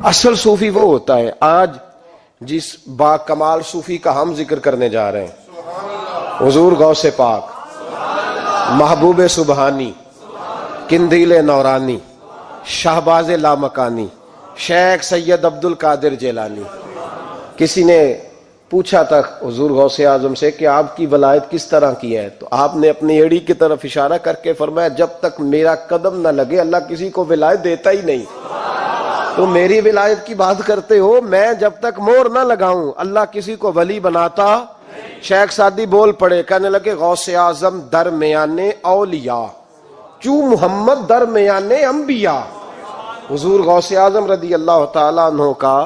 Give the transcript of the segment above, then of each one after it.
اصل صوفی وہ ہوتا ہے، آج جس با کمال صوفی کا ہم ذکر کرنے جا رہے ہیں، حضور غوث پاک، محبوب سبحانی، قندیل نورانی، شہباز لامکانی، شیخ سید عبد القادر جیلانی۔ کسی نے پوچھا تھا حضور غوث اعظم سے کہ آپ کی ولایت کس طرح کی ہے، تو آپ نے اپنی ایڑی کی طرف اشارہ کر کے فرمایا جب تک میرا قدم نہ لگے اللہ کسی کو ولایت دیتا ہی نہیں۔ تو میری ولایت کی بات کرتے ہو، میں جب تک مور نہ لگاؤں اللہ کسی کو ولی بناتا۔ شیخ سعدی بول پڑے، کہنے لگے غوث اعظم درمیان اولیاء چوں محمد درمیان انبیاء۔ حضور غوث اعظم رضی اللہ تعالیٰ عنہ کا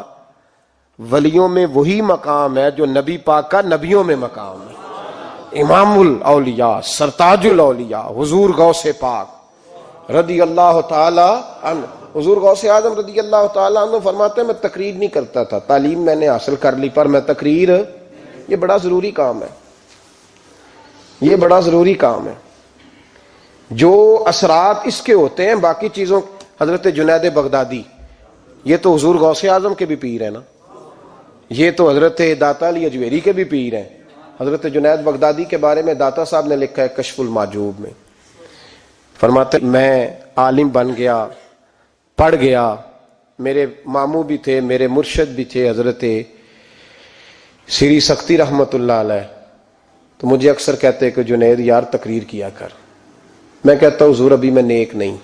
ولیوں میں وہی مقام ہے جو نبی پاک کا نبیوں میں مقام ہے۔ امام الاولیاء، سرتاج الاولیاء حضور غوث پاک رضی اللہ تعالیٰ عنہ۔ حضور غوث اعظم رضی اللہ تعالیٰ عنہ فرماتے ہیں میں تقریر نہیں کرتا تھا، تعلیم میں نے حاصل کر لی، پر میں تقریر، یہ بڑا ضروری کام ہے، یہ بڑا ضروری کام ہے۔ جو اثرات اس کے ہوتے ہیں باقی چیزوں، حضرت جنید بغدادی یہ تو حضور غوث اعظم کے بھی پیر ہیں نا، یہ تو حضرت داتا علی اجویری کے بھی پیر ہیں۔ حضرت جنید بغدادی کے بارے میں داتا صاحب نے لکھا ہے کشف المعجوب میں، فرماتے میں عالم بن گیا، پڑھ گیا، میرے ماموں بھی تھے، میرے مرشد بھی تھے حضرت سری سختی رحمت اللہ علیہ، تو مجھے اکثر کہتے کہ جنید یار تقریر کیا کر۔ میں کہتا ہوں حضور ابھی میں نیک نہیں،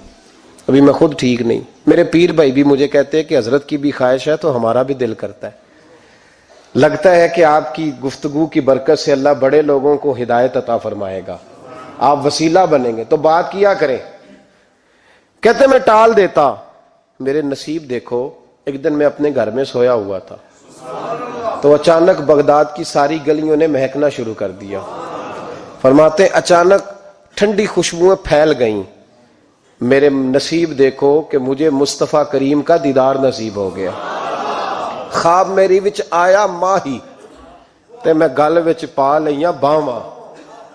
ابھی میں خود ٹھیک نہیں۔ میرے پیر بھائی بھی مجھے کہتے ہیں کہ حضرت کی بھی خواہش ہے تو ہمارا بھی دل کرتا ہے، لگتا ہے کہ آپ کی گفتگو کی برکت سے اللہ بڑے لوگوں کو ہدایت عطا فرمائے گا، آپ وسیلہ بنیں گے، تو بات کیا کریں۔ کہتے میں ٹال دیتا، میرے نصیب دیکھو، ایک دن میں اپنے گھر میں سویا ہوا تھا تو اچانک بغداد کی ساری گلیوں نے مہکنا شروع کر دیا۔ فرماتے اچانک ٹھنڈی خوشبوئیں پھیل گئیں، میرے نصیب دیکھو کہ مجھے مصطفیٰ کریم کا دیدار نصیب ہو گیا۔ خواب میری وچ آیا ماہی تے میں گل وچ پا لئیاں باواں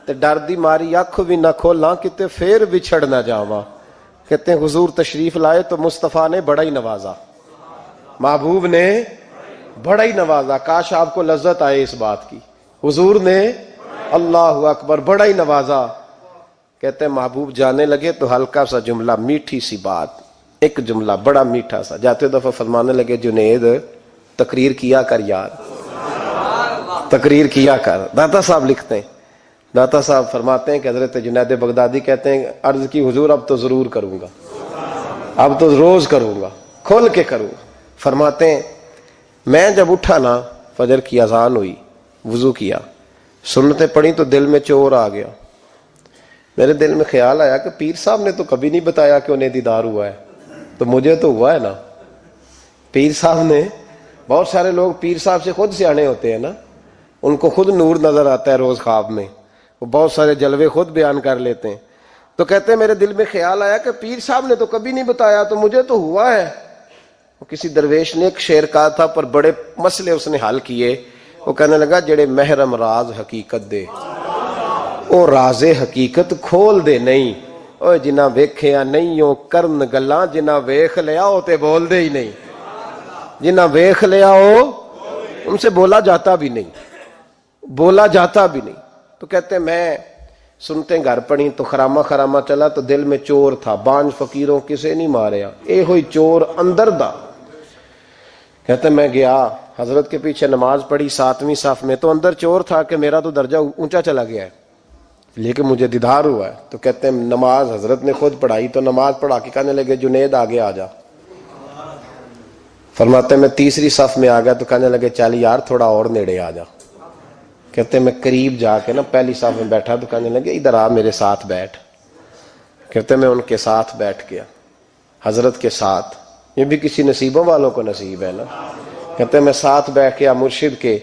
تے ڈر دی ماری اکھ بھی نہ کھولاں کتے پھر بچھڑ نہ جاواں۔ کہتے ہیں حضور تشریف لائے تو مصطفیٰ نے بڑا ہی نوازا، محبوب نے بڑا ہی نوازا۔ کاش آپ کو لذت آئے اس بات کی، حضور نے اللہ اکبر بڑا ہی نوازا۔ کہتے ہیں محبوب جانے لگے تو ہلکا سا جملہ، میٹھی سی بات، ایک جملہ بڑا میٹھا سا، جاتے دفعہ فرمانے لگے جنید تقریر کیا کر یار، تقریر کیا کر۔ داتا صاحب لکھتے ہیں، داتا صاحب فرماتے ہیں کہ حضرت جنید بغدادی کہتے ہیں عرض کی حضور اب تو ضرور کروں گا، اب تو روز کروں گا، کھول کے کروں گا۔ فرماتے ہیں میں جب اٹھا نا، فجر کی اذان ہوئی، وضو کیا، سنتیں پڑھی تو دل میں چور آ گیا۔ میرے دل میں خیال آیا کہ پیر صاحب نے تو کبھی نہیں بتایا کہ انہیں دیدار ہوا ہے، تو مجھے تو ہوا ہے نا۔ پیر صاحب نے، بہت سارے لوگ پیر صاحب سے خود سیانے ہوتے ہیں نا، ان کو خود نور نظر آتا ہے روز خواب میں، وہ بہت سارے جلوے خود بیان کر لیتے ہیں۔ تو کہتے ہیں میرے دل میں خیال آیا کہ پیر صاحب نے تو کبھی نہیں بتایا تو مجھے تو ہوا ہے۔ وہ کسی درویش نے ایک شعر کہا تھا پر بڑے مسئلے اس نے حل کیے۔ وہ کہنے لگا جڑے محرم راز حقیقت دے او راز حقیقت کھول دے نہیں، او جنہ ویکھیا نہیں او کرن گلاں، جنہ ویکھ لیا او تے بول دے ہی نہیں، جنہ ویکھ لیا او ان سے بولا جاتا بھی نہیں، بولا جاتا بھی نہیں۔ تو کہتے ہیں میں سنتے گھر پڑی تو خرامہ خرامہ چلا تو دل میں چور تھا، بانج فقیروں کسے نہیں ماریا، اے ہوئی چور اندر دا۔ کہتے ہیں میں گیا حضرت کے پیچھے نماز پڑھی 7ویں صف میں، تو اندر چور تھا کہ میرا تو درجہ اونچا چلا گیا ہے لیکن مجھے دیدار ہوا ہے۔ تو کہتے ہیں نماز حضرت نے خود پڑھائی تو نماز پڑھا کے کہنے لگے جنید آگے آ جا۔ فرماتے ہیں میں 3ری صف میں آ گیا تو کہنے لگے چل یار تھوڑا اور نیڑے آ جا۔ کہتے ہیں میں قریب جا کے نا پہلی صف میں بیٹھا تو کہنے لگے ادھر آ میرے ساتھ بیٹھ۔ کہتے ہیں میں ان کے ساتھ بیٹھ گیا، حضرت کے ساتھ، یہ بھی کسی نصیبوں والوں کو نصیب ہے نا۔ کہتے ہیں میں ساتھ بیٹھ گیا مرشد کے،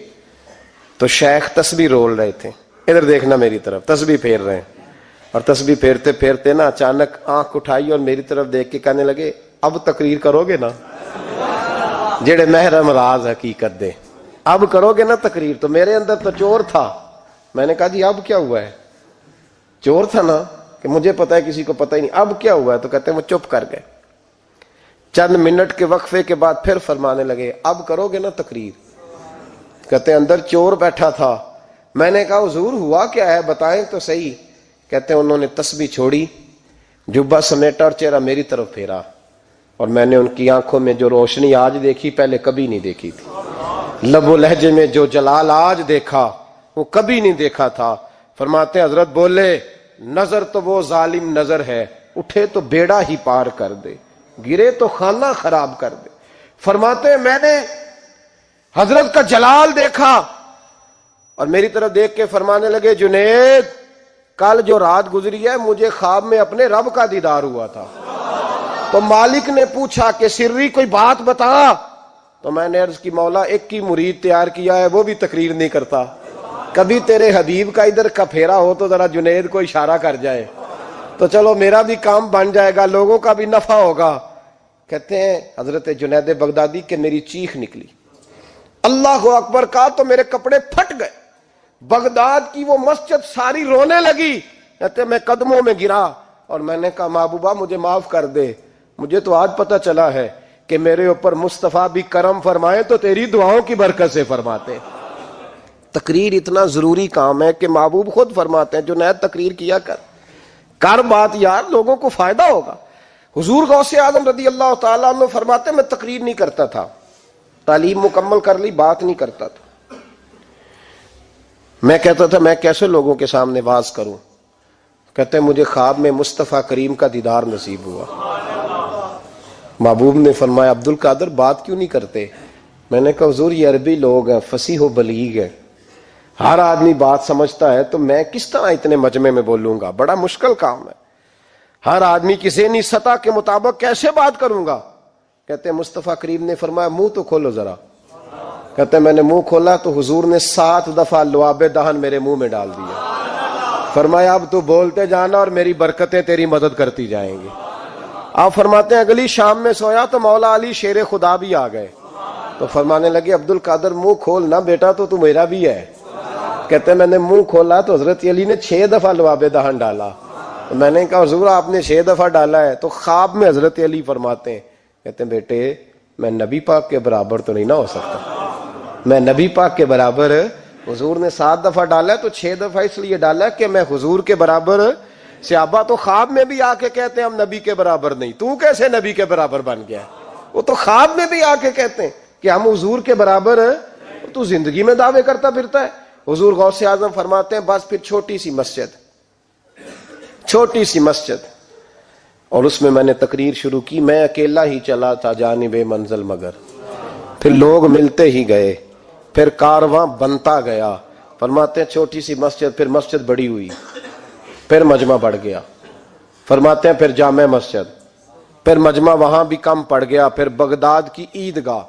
تو شیخ تسبیح رول رہے تھے، ادھر دیکھنا میری طرف، تسبیح پھیر رہے ہیں، اور تسبیح پھیرتے پھیرتے نا اچانک آنکھ اٹھائی اور میری طرف دیکھ کے کہنے لگے اب تقریر کرو گے نا، جڑے محرم راز حقیقت دے، اب کرو گے نا تقریر۔ تو میرے اندر تو چور تھا، میں نے کہا جی اب کیا ہوا ہے، چور تھا نا، کہ مجھے پتا ہے کسی کو پتہ ہی نہیں، اب کیا ہوا ہے؟ تو کہتے ہیں وہ چپ کر گئے۔ چند منٹ کے وقفے کے بعد پھر فرمانے لگے اب کرو گے نا تقریر؟ کہتے ہیں اندر چور بیٹھا تھا، میں نے کہا حضور ہوا کیا ہے بتائیں تو صحیح۔ کہتے ہیں انہوں نے تسبیح چھوڑی، جبہ سمیٹا اور چہرہ میری طرف پھیرا، اور میں نے ان کی آنکھوں میں جو روشنی آج دیکھی پہلے کبھی نہیں دیکھی تھی، لب و لہجے میں جو جلال آج دیکھا وہ کبھی نہیں دیکھا تھا۔ فرماتے ہیں حضرت بولے نظر تو وہ ظالم نظر ہے، اٹھے تو بیڑا ہی پار کر دے، گرے تو خانہ خراب کر دے۔ فرماتے ہیں میں نے حضرت کا جلال دیکھا اور میری طرف دیکھ کے فرمانے لگے جنید کل جو رات گزری ہے مجھے خواب میں اپنے رب کا دیدار ہوا تھا۔ تو مالک نے پوچھا کہ سری کوئی بات بتا، تو میں نے عرض کی مولا ایک کی مرید تیار کیا ہے وہ بھی تقریر نہیں کرتا، کبھی تیرے حبیب کا ادھر کا پھیرا ہو تو ذرا جنید کو اشارہ کر جائے تو چلو میرا بھی کام بن جائے گا، لوگوں کا بھی نفع ہوگا۔ کہتے ہیں حضرت جنید بغدادی کہ میری چیخ نکلی، اللہ اکبر کہا تو میرے کپڑے پھٹ گئے، بغداد کی وہ مسجد ساری رونے لگی۔ کہتے میں قدموں میں گرا اور میں نے کہا محبوبہ مجھے معاف کر دے، مجھے تو آج پتہ چلا ہے کہ میرے اوپر مصطفیٰ بھی کرم فرمائے تو تیری دعاؤں کی برکت سے فرماتے۔ تقریر اتنا ضروری کام ہے کہ محبوب خود فرماتے ہیں جنید تقریر کیا کر بات یار، لوگوں کو فائدہ ہوگا۔ حضور غوث اعظم رضی اللہ تعالیٰ عنہ فرماتے میں تقریر نہیں کرتا تھا، تعلیم مکمل کر لی بات نہیں کرتا تھا، میں کہتا تھا میں کیسے لوگوں کے سامنے واز کروں۔ کہتے ہیں مجھے خواب میں مصطفیٰ کریم کا دیدار نصیب ہوا، محبوب نے فرمایا عبد القادر بات کیوں نہیں کرتے؟ میں نے کہا حضور یہ عربی لوگ ہیں، فصیح و بلیغ ہیں، ہر آدمی بات سمجھتا ہے، تو میں کس طرح اتنے مجمع میں بولوں گا؟ بڑا مشکل کام ہے، ہر آدمی کی ذہنی سطح کے مطابق کیسے بات کروں گا؟ کہتے ہیں مصطفیٰ کریم نے فرمایا منہ تو کھولو ذرا۔ کہتے ہیں میں نے منہ کھولا تو حضور نے 7 دفعہ لعاب دہن میرے منہ میں ڈال دیا، فرمایا اب تو بولتے جانا اور میری برکتیں تیری مدد کرتی جائیں گی۔ آپ فرماتے ہیں اگلی شام میں سویا تو مولا علی شیر خدا بھی آ گئے، تو فرمانے لگے عبد القادر منہ کھول نا بیٹا تو میرا بھی ہے۔ کہتے ہیں میں نے منہ کھولا تو حضرت علی نے 6 دفعہ لعاب دہن ڈالا، میں نے کہا حضور آپ نے 6 دفعہ ڈالا ہے؟ تو خواب میں حضرت علی فرماتے ہیں کہتے ہیں بیٹے میں نبی پاک کے برابر تو نہیں نہ ہو سکتا، میں نبی پاک کے برابر، حضور نے 7 دفعہ ڈالا ہے تو 6 دفعہ اس لیے ڈالا ہے کہ میں حضور کے برابر۔ صحابہ تو خواب میں بھی آ کے کہتے ہیں ہم نبی کے برابر نہیں، تو کیسے نبی کے برابر بن گیا؟ وہ تو خواب میں بھی آ کے کہتے ہیں کہ ہم حضور کے برابر ہیں، تو زندگی میں دعوے کرتا پھرتا ہے۔ حضور غوث اعظم فرماتے ہیں بس پھر چھوٹی سی مسجد اور اس میں نے تقریر شروع کی، میں اکیلا ہی چلا تھا جانب منزل مگر، پھر لوگ ملتے ہی گئے، پھر کارواں بنتا گیا۔ فرماتے ہیں چھوٹی سی مسجد، پھر مسجد بڑی ہوئی، پھر مجمع بڑھ گیا۔ فرماتے ہیں پھر جامع مسجد، پھر مجمع وہاں بھی کم پڑ گیا، پھر بغداد کی عیدگاہ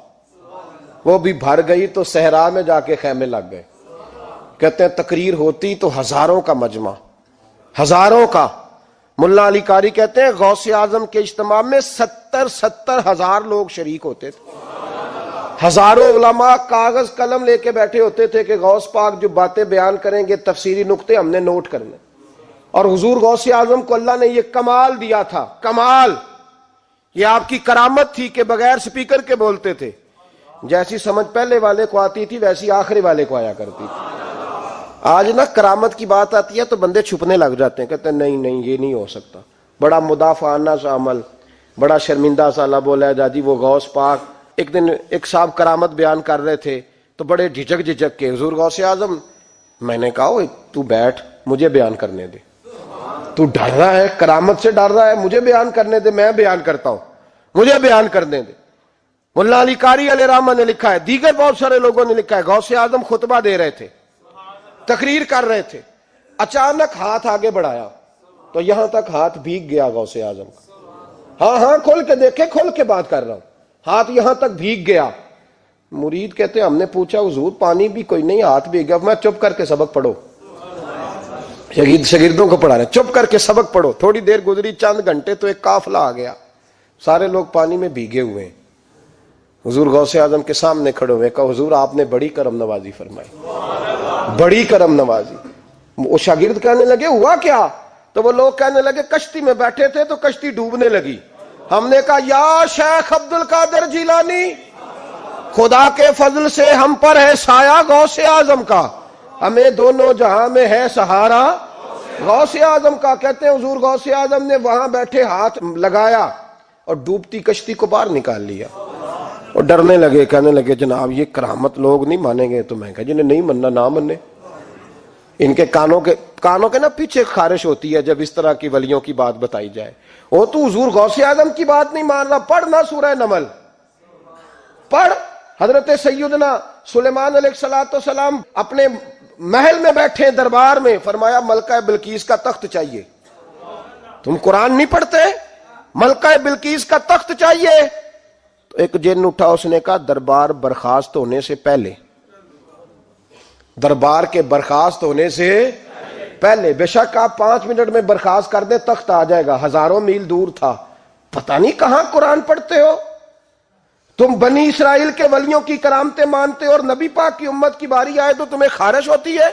وہ بھی بھر گئی تو صحرا میں جا کے خیمے لگ گئے۔ کہتے ہیں تقریر ہوتی تو ہزاروں کا مجمع، ہزاروں کا۔ ملا علی قاری کہتے ہیں غوث اعظم کے اجتماع میں 70 ہزار لوگ شریک ہوتے تھے، ہزاروں علماء کاغذ قلم لے کے بیٹھے ہوتے تھے کہ غوث پاک جو باتیں بیان کریں گے تفسیری نقطے ہم نے نوٹ کرنے، اور حضور غوث اعظم کو اللہ نے یہ کمال دیا تھا، کمال، یہ آپ کی کرامت تھی کہ بغیر سپیکر کے بولتے تھے، جیسی سمجھ پہلے والے کو آتی تھی ویسی آخری والے کو آیا کرتی تھی۔ آج نا کرامت کی بات آتی ہے تو بندے چھپنے لگ جاتے ہیں، کہتے ہیں نہیں یہ نہیں ہو سکتا، بڑا مدافعانہ سا عمل، بڑا شرمندہ سا لب و لہجہ جی وہ غوث پاک۔ ایک دن ایک صاحب کرامت بیان کر رہے تھے تو بڑے جھجک کے حضور غوث اعظم، میں نے کہا تو بیٹھ مجھے بیان کرنے دے، تو ڈر رہا ہے کرامت سے ڈر رہا ہے، مجھے بیان کرنے دے، میں بیان کرتا ہوں، مجھے بیان کرنے دے۔ ملا علی قاری علیہ رحمہ نے لکھا ہے، دیگر بہت سارے لوگوں نے لکھا ہے، غوث اعظم خطبہ دے رہے تھے، تقریر کر رہے تھے، اچانک ہاتھ آگے بڑھایا تو یہاں تک ہاتھ بھیگ گیا غوث اعظم کا۔ ہاں کھول کے دیکھے، کھول کے بات کر رہا ہوں، ہاتھ یہاں تک بھیگ گیا۔ مرید کہتے ہیں ہم نے پوچھا حضور پانی بھی کوئی نہیں، ہاتھ بھیگ گیا۔ میں چپ کر کے سبق پڑھو، شاگردوں کو پڑھا رہے چپ کر کے سبق پڑھو۔ تھوڑی دیر گزری، چند گھنٹے تو ایک قافلہ آ گیا، سارے لوگ پانی میں بھیگے ہوئے ہیں، حضور غوث اعظم کے سامنے کھڑے ہوئے، کہا حضور آپ نے بڑی کرم نوازی فرمائی، بڑی کرم نوازی۔ وہ شاگرد کہنے لگے ہوا کیا؟ تو وہ لوگ کہنے لگے کشتی میں بیٹھے تھے تو کشتی ڈوبنے لگی. ہم نے کہا یا شیخ عبد القادر جیلانی، خدا کے فضل سے ہم پر ہے سایہ غوث اعظم کا، ہمیں دونوں جہاں میں ہے سہارا غوث اعظم کا. کہتے ہیں حضور غوث اعظم نے وہاں بیٹھے ہاتھ لگایا اور ڈوبتی کشتی کو باہر نکال لیا. اور ڈرنے لگے، کہنے لگے جناب یہ کرامت لوگ نہیں مانیں گے. تو میں کہا جنہیں نہیں مننا نہ مننے. ان کے کانوں کے نا پیچھے خارش ہوتی ہے جب اس طرح کی ولیوں کی بات بتائی جائے. وہ تو حضور غوث اعظم کی بات نہیں مان رہا. پڑھنا سورہ نمل پڑھ. حضرت سیدنا سلیمان علیہ السلام اپنے محل میں بیٹھے دربار میں، فرمایا ملکہ بلقیس کا تخت چاہیے. تم قرآن نہیں پڑھتے؟ ملکہ بلقیس کا تخت چاہیے. تو ایک جن اٹھا، اس نے کہا دربار برخاست ہونے سے پہلے، دربار کے برخاست ہونے سے پہلے، بے شک آپ 5 منٹ میں برخاست کر دیں تخت آ جائے گا. ہزاروں میل دور تھا. پتہ نہیں کہاں قرآن پڑھتے ہو تم. بنی اسرائیل کے ولیوں کی کرامتیں مانتے ہو اور نبی پاک کی امت کی باری آئے تو تمہیں خارش ہوتی ہے.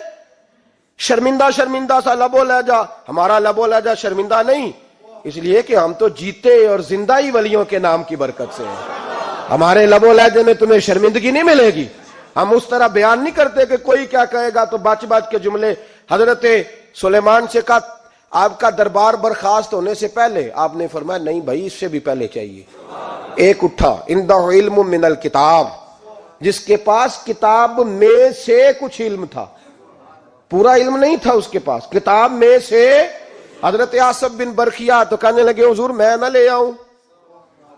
شرمندہ شرمندہ سا لب و لہجہ. ہمارا لب و لہجہ شرمندہ نہیں، اس لیے کہ ہم تو جیتے اور زندہ ہی ولیوں کے نام کی برکت سے ہیں. ہمارے لب و لہجے میں تمہیں شرمندگی نہیں ملے گی. ہم اس طرح بیان نہیں کرتے کہ کوئی کیا کہے گا تو بچ بچ کے جملے. حضرت سلیمان سے کہا آپ کا دربار برخاست ہونے سے پہلے. آپ نے فرمایا نہیں بھائی، اس سے بھی پہلے چاہیے. ایک اٹھا، عندہ علم من الکتاب، جس کے پاس کتاب میں سے کچھ علم تھا، پورا علم نہیں تھا اس کے پاس، کتاب میں سے. حضرت آصف بن برخیا تو کہنے لگے حضور میں نہ لے آؤں.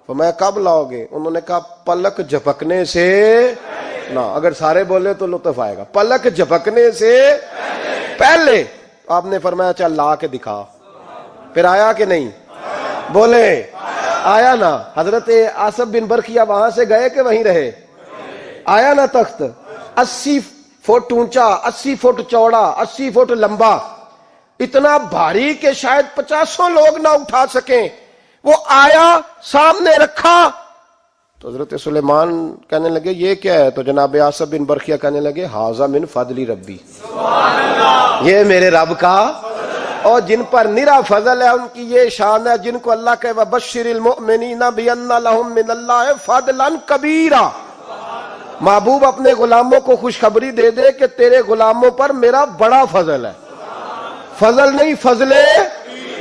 تو میں کب لاؤ گے؟ انہوں نے کہا پلک جھپکنے سے نہ. اگر سارے بولے تو لطف آئے گا. پلک جھپکنے سے پہلے. آپ نے فرمایا چل لا کے دکھا. پھر آیا کہ نہیں؟ بولے آیا نا. حضرت آصف بن برخیا وہاں سے گئے کہ وہیں رہے؟ آیا نا تخت. 80 فٹ اونچا، 80 فٹ چوڑا، 80 فٹ لمبا، اتنا بھاری کہ شاید 50 لوگ نہ اٹھا سکیں. وہ آیا، سامنے رکھا تو حضرت سلیمان کہنے لگے یہ کیا ہے؟ تو جناب آصف بن برخیا کہنے لگے ھذا من فضل ربی، یہ میرے رب کا، اور جن پر نرا فضل ہے ان کی یہ شان ہے جن کو اللہ کہ وبشر المؤمنین بان لهم من اللہ فضلا کبیرا. محبوب اپنے غلاموں کو خوشخبری دے دے کہ تیرے غلاموں پر میرا بڑا فضل ہے. فضل نہیں، فضل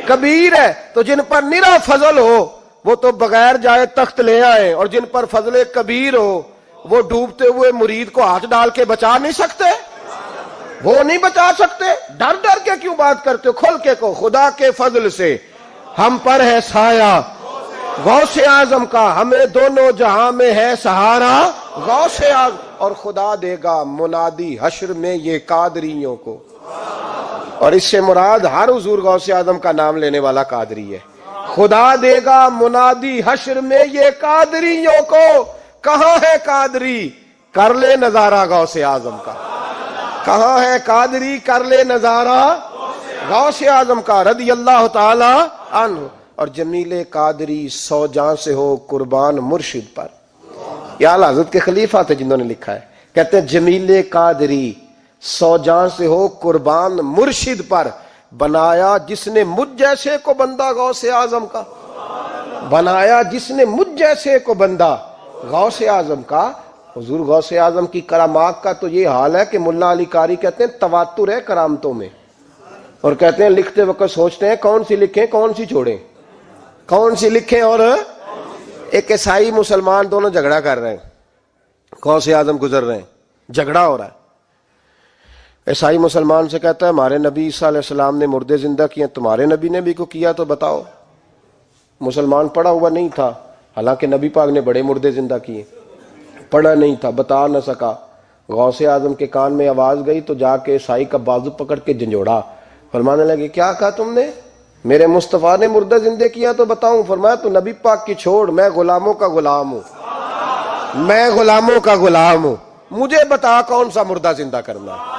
کبیر ہے. تو جن پر نرا فضل ہو وہ تو بغیر جائے تخت لے آئے، اور جن پر فضل کبیر ہو وہ ڈوبتے ہوئے مرید کو ہاتھ ڈال کے بچا نہیں سکتے. وہ نہیں بچا سکتے. ڈر ڈر کے کیوں بات کرتے ہو؟ کھول کے کو خدا کے فضل سے ہم پر ہے سایہ غوث اعظم کا، ہمیں دونوں جہاں میں ہے سہارا غوث اعظم. اور خدا دے گا منادی حشر میں یہ قادریوں کو. اور اس سے مراد ہر حضور غوث اعظم کا نام لینے والا قادری ہے. خدا دے گا منادی حشر میں یہ قادریوں کو. کہاں ہے قادری؟ کر لے نظارہ غوث اعظم کا. کہاں ہے قادری؟ کر لے نظارہ غوث اعظم کا رضی اللہ تعالی عنہ. اور جمیل قادری 100 جان سے ہو قربان مرشد پر. یہ اعلی حضرت کے خلیفہ تھے جنہوں نے لکھا ہے. کہتے ہیں جمیل قادری 100 جان سے ہو قربان مرشد پر، بنایا جس نے مجھ جیسے کو بندہ غوث اعظم کا. بنایا جس نے مجھ جیسے کو بندہ غوث اعظم کا. حضور غوث اعظم کی کرامات کا تو یہ حال ہے کہ ملا علی قاری کہتے ہیں تواتر ہے کرامتوں میں، اور کہتے ہیں لکھتے وقت سوچتے ہیں کون سی لکھیں کون سی چھوڑیں، کون سی لکھیں. اور ایک عیسائی مسلمان دونوں جھگڑا کر رہے ہیں، غوث اعظم گزر رہے ہیں، جھگڑا ہو رہا ہے. عیسائی مسلمان سے کہتا ہے ہمارے نبی عیسیٰ علیہ السلام نے مردے زندہ کیے، تمہارے نبی نے بھی کو کیا تو بتاؤ. مسلمان پڑھا ہوا نہیں تھا، حالانکہ نبی پاک نے بڑے مردے زندہ کیے، پڑھا نہیں تھا، بتا نہ سکا. غوث اعظم کے کان میں آواز گئی تو جا کے عیسائی کا بازو پکڑ کے جھنجھوڑا. فرمانے لگے کیا کہا تم نے؟ میرے مصطفیٰ نے مردہ زندہ کیا تو بتاؤں. فرمایا تو نبی پاک کی چھوڑ، میں غلاموں کا غلام ہوں، میں غلاموں کا غلام ہوں. مجھے بتا کون سا مردہ زندہ کرنا ہے.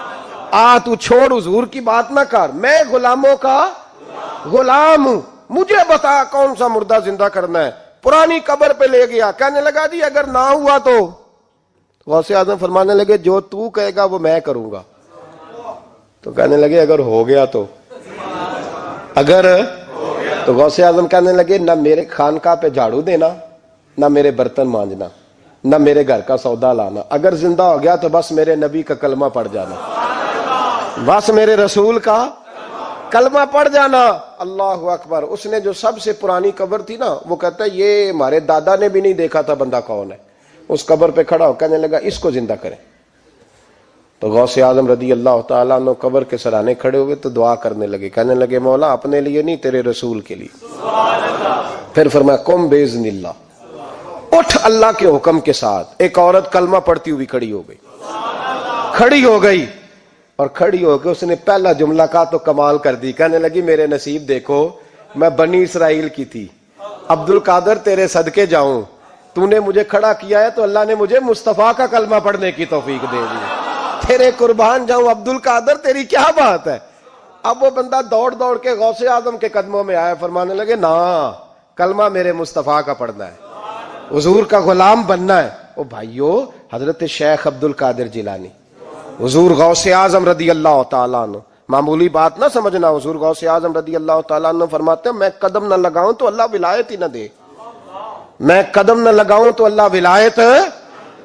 تو چھوڑ حضور کی بات نہ کر، میں غلاموں کا غلام ہوں، مجھے بتا کون سا مردہ زندہ کرنا ہے. پرانی قبر پہ لے گیا، کہنے لگا جی اگر نہ ہوا تو غوث اعظم فرمانے لگے جو تو کہے گا وہ میں کروں گا. تو کہنے لگے اگر ہو گیا تو. اگر تو غوث اعظم کہنے لگے نہ میرے خانقاہ پہ جھاڑو دینا، نہ میرے برتن مانجنا، نہ میرے گھر کا سودا لانا، اگر زندہ ہو گیا تو بس میرے نبی کا کلمہ پڑھ جانا، بس میرے رسول کا کلمہ پڑھ جانا۔ اللہ اکبر۔ اس نے جو سب سے پرانی قبر تھی نا، وہ کہتا ہے یہ ہمارے دادا نے بھی نہیں دیکھا تھا بندہ کون ہے، اس قبر پہ کھڑا ہو کہنے لگا اس کو زندہ کریں۔ تو غوث اعظم رضی اللہ تعالیٰ عنہ قبر کے سرانے کھڑے ہوئے تو دعا کرنے لگے، کہنے لگے مولا اپنے لیے نہیں، تیرے رسول کے لیے۔ پھر فرمایا قم باذن اللہ، اٹھ اللہ کے حکم کے ساتھ۔ ایک عورت کلمہ پڑھتی ہوئی کھڑی ہو گئی، کھڑی ہو گئی، اور کھڑی ہو کے اس نے پہلا جملہ کہا تو کمال کر دی، کہنے لگی میرے نصیب دیکھو، میں بنی اسرائیل کی تھی، عبد القادر تیرے صدقے جاؤں، تو نے مجھے کھڑا کیا ہے تو اللہ نے مجھے مصطفیٰ کا کلمہ پڑھنے کی توفیق دے دی، تیرے قربان جاؤں عبد القادر، تیری کیا بات ہے۔ اب وہ بندہ دوڑ دوڑ کے غوث اعظم کے قدموں میں آیا، فرمانے لگے نا کلمہ میرے مصطفیٰ کا پڑھنا ہے، حضور کا غلام بننا ہے۔ او بھائیو، حضرت شیخ عبد القادر جیلانی، حضور غوث اعظم رضی اللہ تعالیٰ عنہ، معمولی بات نہ سمجھنا، حضور غوث اعظم رضی اللہ تعالیٰ عنہ فرماتے ہیں میں قدم نہ لگاؤں تو اللہ ولایت ہی نہ دے، میں قدم نہ لگاؤں تو اللہ ولایت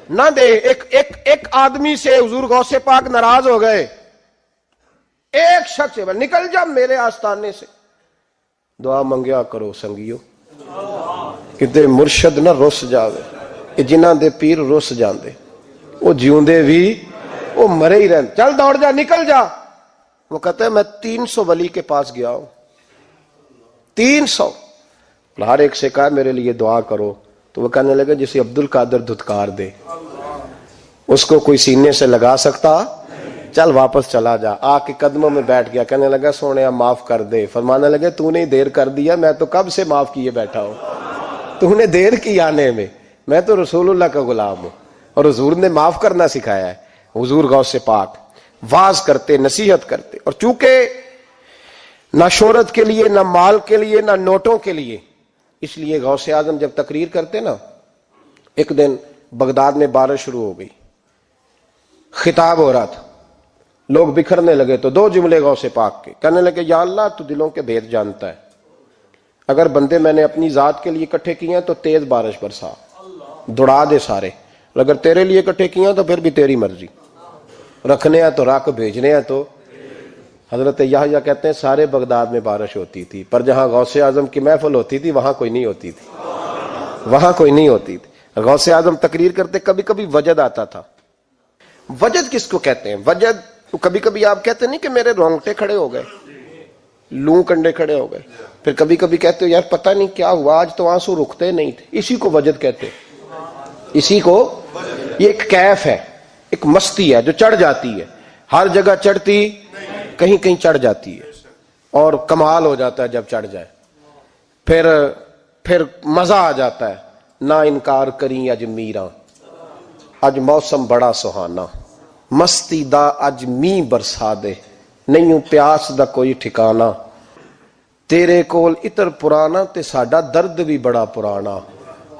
نہ دے۔ ایک آدمی سے حضور غوث پاک ناراض ہو گئے، ایک شخص سے نکل جا میرے آستانے سے، دعا منگیا کرو سنگیو، کتے مرشد نہ رس جاوے، جنہ دے پیر رس جاندے، وہ جیوندے بھی وہ مرے ہی رہن، چل دوڑ جا نکل جا۔ وہ کہتا ہے میں 300 ولی کے پاس گیا ہوں، 300، ہر ایک سے کہا میرے لیے دعا کرو، تو وہ کہنے لگے جسے عبد القادر دھتکار دے اس کو کوئی سینے سے لگا سکتا، چل واپس چلا جا۔ آ کے قدموں میں بیٹھ گیا، کہنے لگا سونے معاف کر دے، فرمانے لگے تو نے دیر کر دیا، میں تو کب سے معاف کیے بیٹھا ہوں، تو نے دیر کی آنے میں تو رسول اللہ کا غلام ہوں، اور حضور نے معاف کرنا سکھایا ہے۔ حضور غوث پاک واز کرتے، نصیحت کرتے، اور چونکہ نہ شہرت کے لیے، نہ مال کے لیے، نہ نوٹوں کے لیے، اس لیے غوث اعظم جب تقریر کرتے نا، ایک دن بغداد میں بارش شروع ہو گئی، خطاب ہو رہا تھا، لوگ بکھرنے لگے، تو 2 جملے غوث پاک کے، کہنے لگے یا اللہ تو دلوں کے بھید جانتا ہے، اگر بندے میں نے اپنی ذات کے لیے اکٹھے کیے ہیں تو تیز بارش برسا، دوڑا دے سارے، اگر تیرے لیے اکٹھے کیے ہیں تو پھر بھی تیری مرضی، رکھنے ہیں تو رکھ، بھیجنے ہیں تو۔ حضرت یحییٰ کہتے ہیں سارے بغداد میں بارش ہوتی تھی، پر جہاں غوث اعظم کی محفل ہوتی تھی وہاں کوئی نہیں ہوتی تھی، وہاں کوئی نہیں ہوتی تھی۔ غوث اعظم تقریر کرتے، کبھی کبھی وجد آتا تھا۔ وجد کس کو کہتے ہیں؟ وجد کبھی کبھی آپ کہتے نہیں کہ میرے رونگٹے کھڑے ہو گئے، لوں کنڈے کھڑے ہو گئے، پھر کبھی کبھی کہتے ہو یار پتہ نہیں کیا ہوا آج تو آنسو رکتے نہیں تھے، اسی کو وجد کہتے ہیں، اسی کو، یہ ایک کیف ہے، ایک مستی ہے جو چڑھ جاتی ہے، ہر جگہ چڑھتی کہیں کہیں چڑھ جاتی ہے، اور کمال ہو جاتا ہے جب چڑھ جائے، پھر مزہ آ جاتا ہے۔ نہ انکار کریں اج میراں، اج موسم بڑا سہانا، مستی دا اج می برسا دے، نہیں پیاس دا کوئی ٹھکانا، تیرے کول اتر پرانا تے ساڈا درد بھی بڑا پرانا،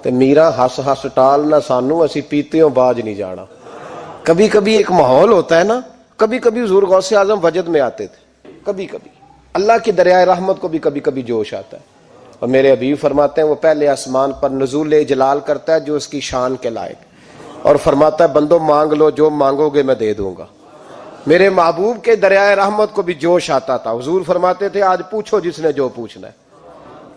تے میرا ہس ہس ٹال نہ سانو اسی پیتیوں باج نہیں جانا۔ کبھی کبھی ایک ماحول ہوتا ہے نا، کبھی کبھی حضور غوث اعظم وجد میں آتے تھے، کبھی کبھی اللہ کی دریائے رحمت کو بھی کبھی کبھی جوش آتا ہے، اور میرے حبیب فرماتے ہیں وہ پہلے آسمان پر نزول جلال کرتا ہے جو اس کی شان کے لائق، اور فرماتا ہے بندو مانگ لو جو مانگو گے میں دے دوں گا۔ میرے محبوب کے دریائے رحمت کو بھی جوش آتا تھا، حضور فرماتے تھے آج پوچھو جس نے جو پوچھنا ہے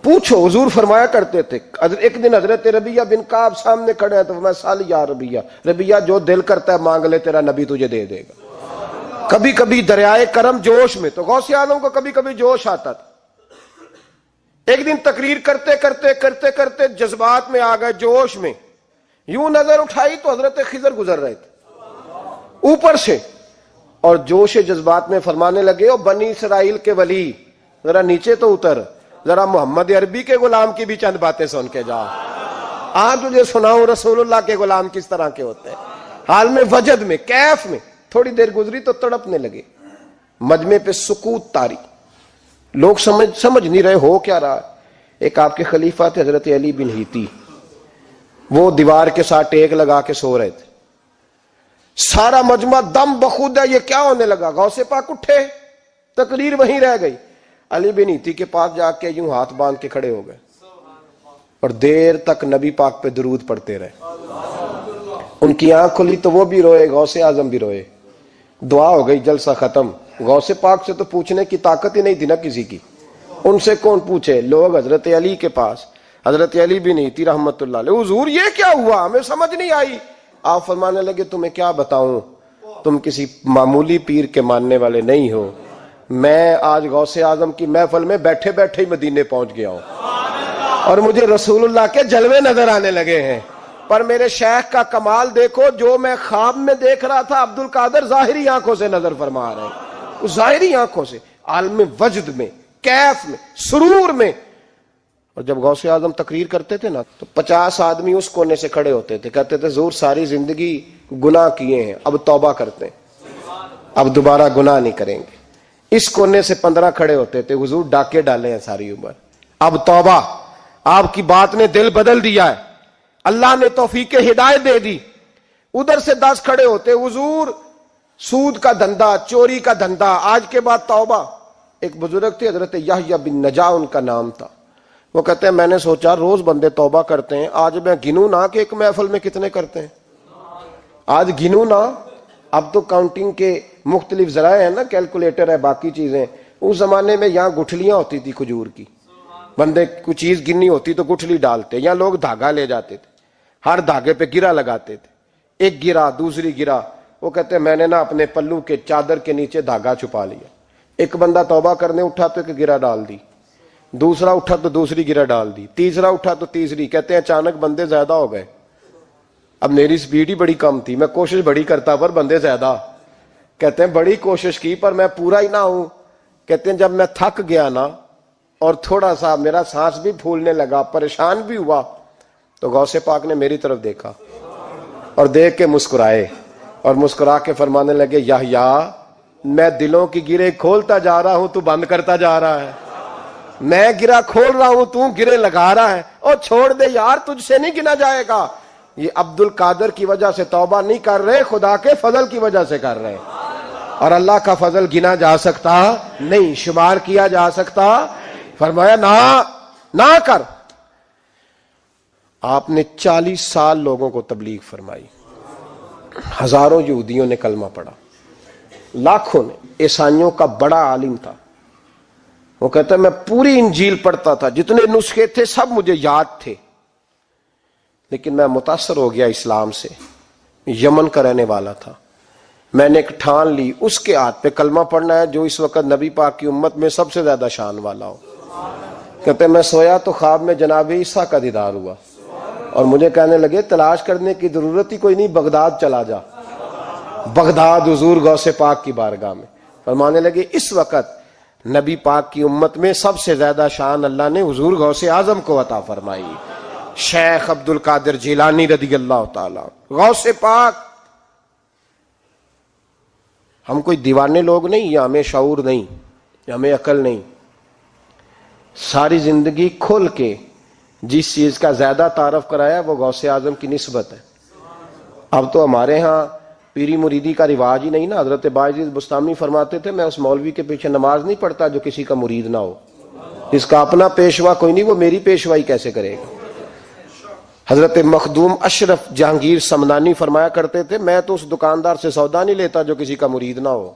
پوچھو، حضور فرمایا کرتے تھے۔ ایک دن حضرت ربیہ بن کعب سامنے کھڑے ہیں تو میں سال یا ربیہ جو دل کرتا ہے مانگ لے تیرا نبی تجھے دے دے گا۔ کبھی کبھی دریائے کرم جوش میں، تو غوث اعظم کو کبھی کبھی جوش آتا تھا۔ ایک دن تقریر کرتے کرتے کرتے کرتے جذبات میں آ گئے، جوش میں، یوں نظر اٹھائی تو حضرت خضر گزر رہے تھے اوپر سے، اور جوش جذبات میں فرمانے لگے او بنی اسرائیل کے ولی ذرا نیچے تو اتر، ذرا محمد عربی کے غلام کی بھی چند باتیں سن کے جا، آج تجھے سناؤں رسول اللہ کے غلام کس طرح کے ہوتے ہیں۔ حال میں وجد میں، کیف میں، تھوڑی دیر گزری تو تڑپنے لگے، مجمع پہ سکوت تاری، لوگ سمجھ نہیں رہے ہو کیا رہا۔ ایک آپ کے خلیفہ تھے حضرت علی بن ہیتی، وہ دیوار کے ساتھ ٹیک لگا کے سو رہے تھے، سارا مجمع دم بخود ہے یہ کیا ہونے لگا، غوث پاک اٹھے، تقریر وہیں رہ گئی، علی بن ایتی کے پاس جا کے یوں ہاتھ باندھ کے کھڑے ہو گئے اور دیر تک نبی پاک پہ درود پڑھتے رہے. ان کی آنکھ کھلی تو وہ بھی روئے, غوث اعظم بھی روئے. دعا ہو گئی, جلسہ ختم. غوث پاک سے تو پوچھنے کی طاقت ہی نہیں تھی نا کسی کی, ان سے کون پوچھے. لوگ حضرت علی کے پاس, حضرت علی بن ایتی رحمت اللہ علیہ, حضور یہ کیا ہوا, ہمیں سمجھ نہیں آئی. آپ فرمانے لگے تمہیں کیا بتاؤں, تم کسی معمولی پیر کے ماننے والے نہیں ہو. میں آج غوث اعظم کی محفل میں بیٹھے بیٹھے ہی مدینے پہنچ گیا ہوں اور مجھے رسول اللہ کے جلوے نظر آنے لگے ہیں. پر میرے شیخ کا کمال دیکھو, جو میں خواب میں دیکھ رہا تھا عبد القادر ظاہری آنکھوں سے نظر فرما رہے ہیں, ظاہری آنکھوں سے, عالم وجد میں, کیف میں, سرور میں. اور جب غوث اعظم تقریر کرتے تھے نا تو 50 آدمی اس کونے سے کھڑے ہوتے تھے, کہتے تھے حضور ساری زندگی گناہ کیے ہیں, اب توبہ کرتے ہیں, اب دوبارہ گناہ نہیں کریں گے. اس کونے سے 15 کھڑے ہوتے تھے, حضور ڈاکے ڈالے ہیں ساری عمر, اب توبہ. آپ کی بات نے دل بدل دیا ہے, اللہ نے توفیق ہدایت دے دی. ادھر سے 10 کھڑے ہوتے, حضور سود کا دھندا, چوری کا دھندا, آج کے بعد توبہ. ایک بزرگ تھے حضرت یحییٰ بن نجا ان کا نام تھا, وہ کہتے ہیں میں نے سوچا روز بندے توبہ کرتے ہیں, آج میں گنوں نہ کہ ایک محفل میں کتنے کرتے ہیں, آج گنوں نہ. اب تو کاؤنٹنگ کے مختلف ذرائع ہیں نا, کیلکولیٹر ہے, باقی چیزیں. اس زمانے میں یہاں گٹھلیاں ہوتی تھی کھجور کی, بندے کوئی چیز گننی ہوتی تو گٹھلی ڈالتے, یا لوگ دھاگا لے جاتے تھے, ہر دھاگے پہ گرا لگاتے تھے, ایک گرا دوسری گرا. وہ کہتے ہیں میں نے نا اپنے پلو کے چادر کے نیچے دھاگا چھپا لیا. ایک بندہ توبہ کرنے اٹھا تو ایک گرا ڈال دی, دوسرا اٹھا تو دوسری گرا ڈال دی, تیسرا اٹھا تو تیسری. کہتے ہیں اچانک بندے زیادہ ہو گئے, اب میری سپیڈ ہی بڑی کم تھی, میں کوشش بڑی کرتا پر بندے زیادہ. کہتے ہیں بڑی کوشش کی پر میں پورا ہی نہ ہوں. کہتے ہیں جب میں تھک گیا نا اور تھوڑا سا میرا سانس بھی پھولنے لگا, پریشان بھی ہوا, تو غوث پاک نے میری طرف دیکھا اور دیکھ کے مسکرائے اور مسکرا کے فرمانے لگے یحییٰ میں دلوں کی گرے کھولتا جا رہا ہوں, تو بند کرتا جا رہا ہے. میں گرا کھول رہا ہوں, تو گرے لگا رہا ہے. اور چھوڑ دے یار, تجھ سے نہیں گنا جائے گا. یہ عبد القادر کی وجہ سے توبہ نہیں کر رہے, خدا کے فضل کی وجہ سے کر رہے. اور اللہ کا فضل گنا جا سکتا نہیں, شمار کیا جا سکتا. فرمایا نہ کر. آپ نے 40 سال لوگوں کو تبلیغ فرمائی, ہزاروں یہودیوں نے کلمہ پڑھا, لاکھوں نے. عیسائیوں کا بڑا عالم تھا, وہ کہتا ہے میں پوری انجیل پڑھتا تھا, جتنے نسخے تھے سب مجھے یاد تھے, لیکن میں متاثر ہو گیا اسلام سے. یمن کا رہنے والا تھا. میں نے ایک ٹھان لی, اس کے ہاتھ پہ کلمہ پڑھنا ہے جو اس وقت نبی پاک کی امت میں سب سے زیادہ شان والا ہو. کہتے ہیں میں سویا تو خواب میں جناب عیسیٰ کا دیدار ہوا, اور مجھے کہنے لگے تلاش کرنے کی ضرورت ہی کوئی نہیں, بغداد چلا جا. بغداد حضور غوث پاک کی بارگاہ میں. فرمانے لگے اس وقت نبی پاک کی امت میں سب سے زیادہ شان اللہ نے حضور غوث اعظم کو عطا فرمائی, شیخ عبد القادر جیلانی رضی اللہ تعالی. غوث پاک. ہم کوئی دیوانے لوگ نہیں, یا ہمیں شعور نہیں, یا ہمیں عقل نہیں. ساری زندگی کھل کے جس چیز کا زیادہ تعارف کرایا وہ غوث اعظم کی نسبت ہے. اب تو ہمارے ہاں پیری مریدی کا رواج ہی نہیں نا. حضرت باعزیز بستامی فرماتے تھے میں اس مولوی کے پیچھے نماز نہیں پڑھتا جو کسی کا مرید نہ ہو. جس کا اپنا پیشوا کوئی نہیں وہ میری پیشوائی کیسے کرے گا. حضرت مخدوم اشرف جہانگیر سمنانی فرمایا کرتے تھے میں تو اس دکاندار سے سودا نہیں لیتا جو کسی کا مرید نہ ہو,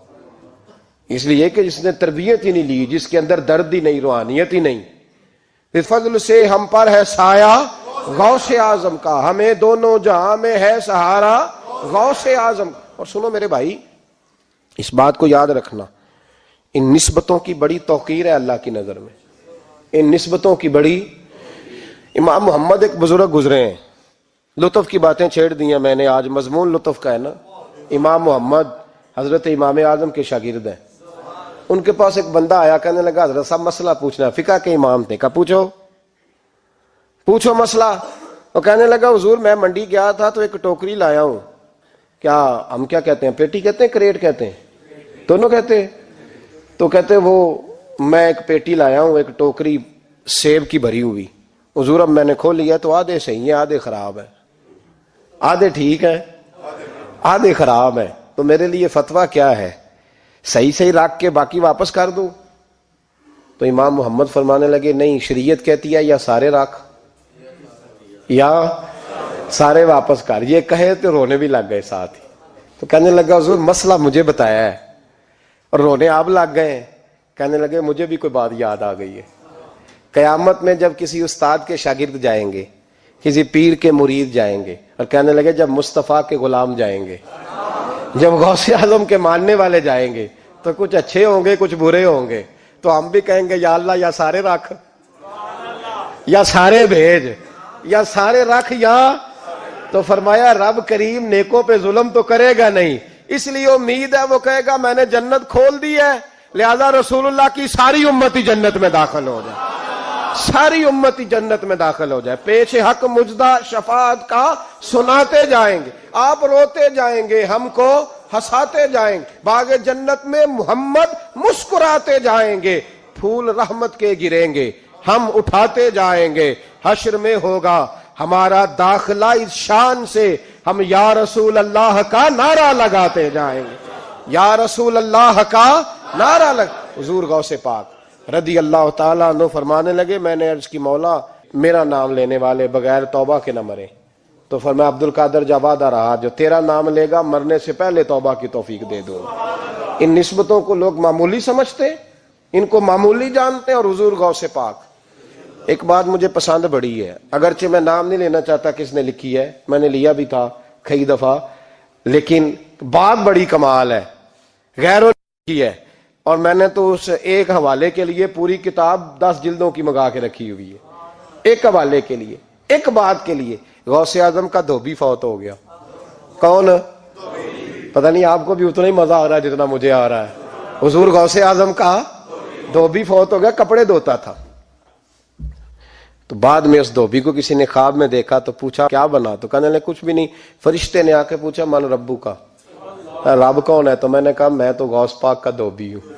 اس لیے کہ جس نے تربیت ہی نہیں لی, جس کے اندر درد ہی نہیں, روحانیت ہی نہیں. فضل سے ہم پر ہے سایہ غوث اعظم کا, ہمیں دونوں جہاں میں ہے سہارا غوث اعظم. اور سنو میرے بھائی, اس بات کو یاد رکھنا, ان نسبتوں کی بڑی توقیر ہے اللہ کی نظر میں, ان نسبتوں کی بڑی. امام محمد ایک بزرگ گزرے ہیں, لطف کی باتیں چھیڑ دی ہیں میں نے, آج مضمون لطف کا ہے نا. امام محمد حضرت امام اعظم کے شاگرد ہیں. ان کے پاس ایک بندہ آیا, کہنے لگا حضرت صاحب مسئلہ پوچھنا ہے. فقہ کے امام تھے, کہا پوچھو مسئلہ. وہ کہنے لگا حضور میں منڈی گیا تھا تو ایک ٹوکری لایا ہوں. کیا ہم کیا کہتے ہیں, پیٹی کہتے ہیں کریٹ کہتے ہیں, دونوں کہتے ہیں. تو کہتے وہ میں ایک پیٹی لایا ہوں, ایک ٹوکری سیب کی بھری ہوئی. حضور اب میں نے کھول لیا تو آدھے صحیح ہیں آدھے خراب ہیں, آدھے ٹھیک ہیں آدھے خراب ہیں. تو میرے لیے فتویٰ کیا ہے, صحیح رکھ کے باقی واپس کر دوں؟ تو تو امام محمد فرمانے لگے نہیں، شریعت کہتی ہے یا سارے رکھ یا سارے واپس کر. یہ کہے تو رونے بھی لگ گئے ساتھ ہی. تو کہنے لگا حضور مسئلہ مجھے بتایا ہے، اور رونے آپ لگ گئے. کہنے لگے مجھے بھی کوئی بات یاد آ گئی ہے. قیامت میں جب کسی استاد کے شاگرد جائیں گے، کسی پیر کے مرید جائیں گے، اور کہنے لگے جب مصطفیٰ کے غلام جائیں گے، جب غوث اعظم کے ماننے والے جائیں گے، تو کچھ اچھے ہوں گے کچھ برے ہوں گے. تو ہم بھی کہیں گے یا اللہ یا سارے رکھ یا سارے بھیج یا سارے رکھ یا. تو فرمایا رب کریم نیکوں پہ ظلم تو کرے گا نہیں، اس لیے امید ہے وہ کہے گا میں نے جنت کھول دی ہے، لہذا رسول اللہ کی ساری امتی جنت میں داخل ہو جائے، ساری امتی جنت میں داخل ہو جائے. پیش حق مجدہ شفاعت کا سناتے جائیں گے، آپ روتے جائیں گے، ہم کو ہنساتے جائیں گے. باغ جنت میں محمد مسکراتے جائیں گے، پھول رحمت کے گریں گے، ہم اٹھاتے جائیں گے. حشر میں ہوگا ہمارا داخلہ اس شان سے، ہم یا رسول اللہ کا نعرہ لگاتے جائیں گے، یا رسول اللہ کا نعرہ حضور غوث پاک رضی اللہ تعالیٰ عنہ فرمانے لگے میں نے عرض کی مولا میرا نام لینے والے بغیر توبہ کے نہ مرے. تو فرمایا عبد القادر جواد آ رہا، جو تیرا نام لے گا مرنے سے پہلے توبہ کی توفیق دے دوں. ان نسبتوں کو لوگ معمولی سمجھتے، ان کو معمولی جانتے ہیں. اور حضور غوث پاک ایک بات مجھے پسند بڑی ہے، اگرچہ میں نام نہیں لینا چاہتا کس نے لکھی ہے، میں نے لیا بھی تھا کئی دفعہ، لیکن بات بڑی کمال ہے، غیروں نے لکھی ہے. اور میں نے تو اس ایک حوالے کے لیے پوری کتاب 10 جلدوں کی منگا کے رکھی ہوئی ہے، ایک حوالے کے لیے، ایک بات کے لیے. غوث اعظم کا دھوبی فوت ہو گیا. کون؟ پتہ نہیں آپ کو بھی اتنا ہی مزہ آ رہا ہے جتنا مجھے آ رہا ہے. حضور غوث اعظم کا دھوبی فوت ہو گیا، کپڑے دھوتا تھا. تو بعد میں اس دھوبی کو کسی نے خواب میں دیکھا تو پوچھا کیا بنا؟ تو کہنے لگے کچھ بھی نہیں. فرشتے نے آ کے پوچھا من ربو کا، رب کون ہے؟ تو میں نے کہا میں تو غوث پاک کا دھوبی ہوں.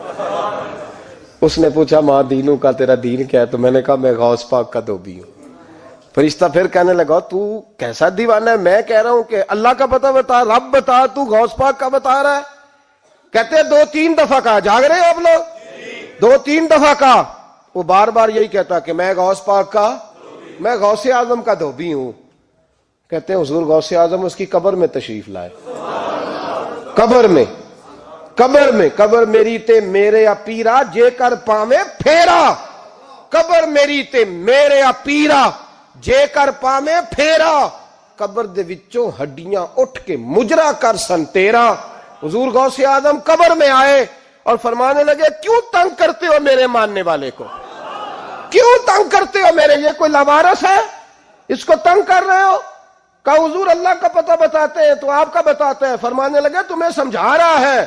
اس نے پوچھا ماں دینوں کا، تیرا دین کیا ہے؟ تو میں نے کہا میں غوث پاک کا دھوبی ہوں. فرشتہ پھر کہنے لگا تو کیسا دیوانہ ہے، میں کہہ رہا ہوں کہ اللہ کا پتہ بتا، رب بتا، تو غوث پاک کا بتا رہا ہے. کہتے 2-3 دفعہ کہا، جاگ رہے ہیں آپ لوگ؟ 2-3 دفعہ کہا. وہ بار بار یہی کہتا کہ میں غوث پاک کا، میں غوث اعظم کا دھوبی ہوں. کہتے ہیں حضور غوث اعظم اس کی قبر میں تشریف لائے. قبر میری تے میرے پیرا جے کر پاویں پھیرا، قبر میری تے میرے پیرا جے کر پاویں پھیرا، قبر دے وچوں ہڈیاں اٹھ کے مجرا کر سن تیرا. حضور غوث اعظم قبر میں آئے اور فرمانے لگے کیوں تنگ کرتے ہو میرے ماننے والے کو، کیوں تنگ کرتے ہو میرے، یہ کوئی لوارث ہے اس کو تنگ کر رہے ہو؟ کہا حضور اللہ کا پتہ بتاتے ہیں تو آپ کا بتاتے ہیں. فرمانے لگے تمہیں سمجھا رہا ہے،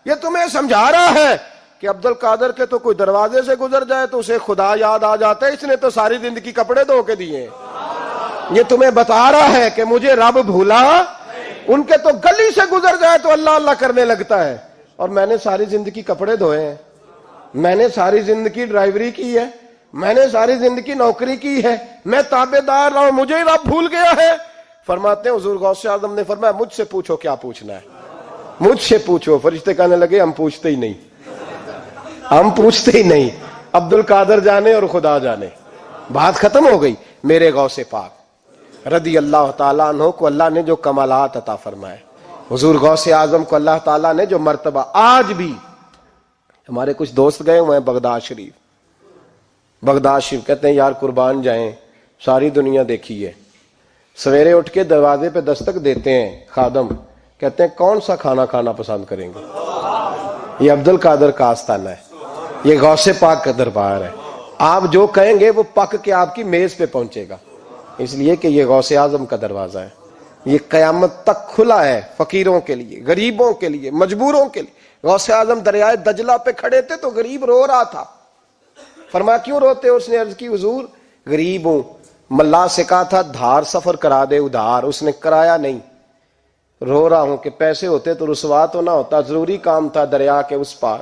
یہ تمہیں سمجھا رہا ہے کہ عبد القادر کے تو کوئی دروازے سے گزر جائے تو اسے خدا یاد آ جاتا ہے، اس نے تو ساری زندگی کپڑے دھو کے دیے. یہ تمہیں بتا رہا ہے کہ مجھے رب بھولا، ان کے تو گلی سے گزر جائے تو اللہ اللہ کرنے لگتا ہے، اور میں نے ساری زندگی کپڑے دھوئے ہیں، میں نے ساری زندگی ڈرائیوری کی ہے، میں نے ساری زندگی نوکری کی ہے، میں تابع دار رہا ہوں، مجھے ہی رب بھول گیا ہے. فرماتے ہیں حضور غوث اعظم نے فرمایا مجھ سے پوچھو کیا پوچھنا ہے، مجھ سے پوچھو. فرشتے کہنے لگے ہم پوچھتے ہی نہیں، ہم پوچھتے ہی نہیں، عبد القادر جانے اور خدا جانے. بات ختم ہو گئی. میرے غوث پاک رضی اللہ تعالیٰ عنہ کو اللہ نے جو کمالات عطا فرمائے، حضور غوث اعظم کو اللہ تعالیٰ نے جو مرتبہ، آج بھی ہمارے کچھ دوست گئے ہوئے ہیں بغداد شریف، کہتے ہیں یار قربان جائیں، ساری دنیا دیکھی ہے. سویرے اٹھ کے دروازے پہ دستک دیتے ہیں خادم، کہتے ہیں کون سا کھانا کھانا پسند کریں گے؟ یہ عبد القادر کا آستانہ ہے، یہ غوث پاک کا دربار ہے. آپ جو کہیں گے وہ پک کے آپ کی میز پہ پہنچے گا، اس لیے کہ یہ غوث اعظم کا دروازہ ہے. یہ قیامت تک کھلا ہے، فقیروں کے لیے، غریبوں کے لیے، مجبوروں کے لیے. غوث اعظم دریائے دجلہ پہ کھڑے تھے تو غریب رو رہا تھا. فرمایا کیوں روتے ہو؟ اس نے عرض کی حضور غریب ہوں، ملا سے کہا تھا دھار سفر کرا دے ادھار، اس نے کرایا نہیں، رو رہا ہوں کہ پیسے ہوتے تو رسوا تو نہ ہوتا، ضروری کام تھا دریا کے اس پار.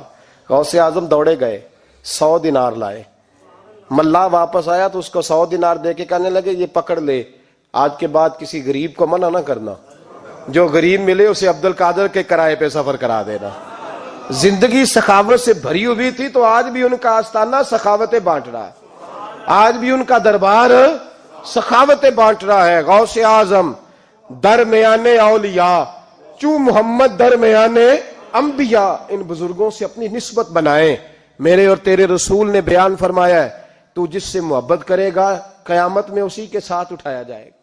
غوث اعظم دوڑے گئے، 100 دینار لائے. ملا واپس آیا تو اس کو 100 دینار دے کے کہنے لگے یہ پکڑ لے، آج کے بعد کسی غریب کو منع نہ کرنا، جو غریب ملے اسے عبد القادر کے کرائے پہ سفر کرا دینا. زندگی سخاوت سے بھری ہوئی تھی تو آج بھی ان کا آستانہ سخاوتیں بانٹ رہا ہے، آج بھی ان کا دربار سخاوتیں بانٹ رہا ہے۔ غوث اعظم درمیان اولیاء چوں محمد درمیان انبیاء، ان بزرگوں سے اپنی نسبت بنائیں۔ میرے اور تیرے رسول نے بیان فرمایا ہے تو جس سے محبت کرے گا قیامت میں اسی کے ساتھ اٹھایا جائے گا۔